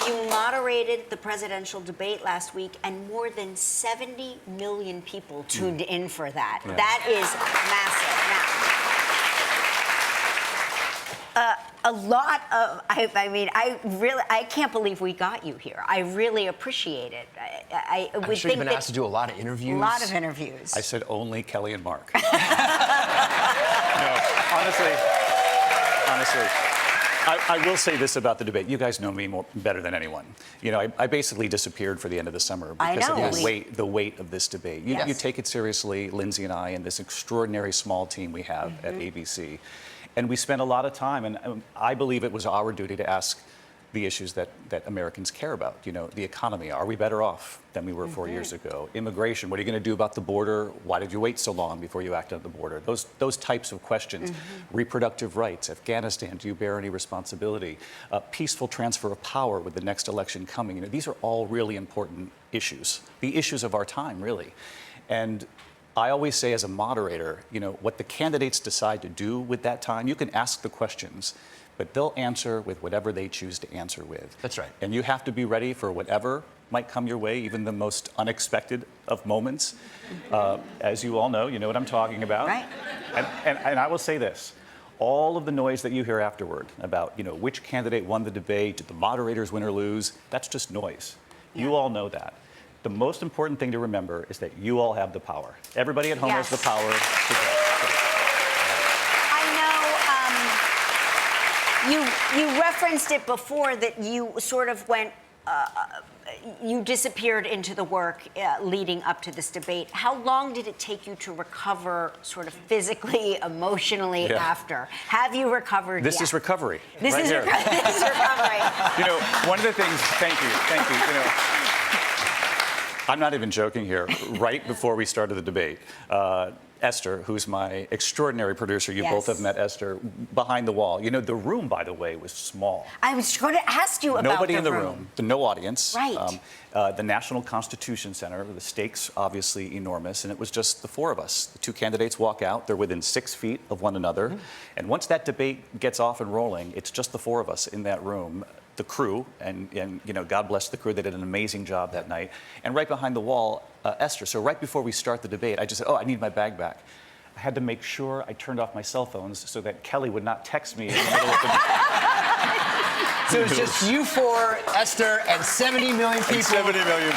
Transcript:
You moderated the presidential debate last week, and more than 70 million people tuned in for that. Yeah. That is massive. Now, a lot of, I can't believe we got you here. I really appreciate it. I would I'm sure think you've been asked to do a lot of interviews. A lot of interviews. I said only Kelly and Mark. No, honestly, I will say this about the debate. You guys know me better than anyone. You know, I basically disappeared for the end of the summer because of the weight of this debate. You take it seriously, Lindsay and I, and this extraordinary small team we have at ABC. And we spent a lot of time, and I believe it was our duty to ask the issues that Americans care about. You know, the economy. Are we better off than we were 4 years ago? Immigration. What are you going to do about the border? Why did you wait so long before you acted on the border? Those types of questions. Reproductive rights. Afghanistan. Do you bear any responsibility? Peaceful transfer of power with the next election coming. You know, these are all really important issues. The issues of our time, really. And I always say as a moderator, you know, what the candidates decide to do with that time, you can ask the questions, but they'll answer with whatever they choose to answer with. That's right. And you have to be ready for whatever might come your way, even the most unexpected of moments. As you all know, you know what I'm talking about. Right. And I will say this. All of the noise that you hear afterward about, you know, which candidate won the debate, did the moderators win or lose, that's just noise. Yeah. You all know that. The most important thing to remember is that you all have the power. Everybody at home has the power to vote. I know you referenced it before that you sort of went, you disappeared into the work leading up to this debate. How long did it take you to recover sort of physically, emotionally after? Have you recovered This yet? is recovery. This right is here. this is recovery. You know, one of the things, thank you, you know, I'm not even joking here. Right before we started the debate, Esther, who's my extraordinary producer, you both have met Esther, behind the wall. You know, the room, by the way, was small. I was going to ask you about Nobody in the room, no audience. Right. The National Constitution Center, the stakes obviously enormous, and it was just the four of us. The two candidates walk out, they're within 6 feet of one another, and once that debate gets off and rolling, it's just the four of us in that room. The crew, and you know, God bless the crew, they did an amazing job that night. And right behind the wall, Esther. So right before we start the debate, I just said, oh, I need my bag back. I had to make sure I turned off my cell phones so that Kelly would not text me in the middle of the So it's just you four, Esther, and 70 million people. And 70 million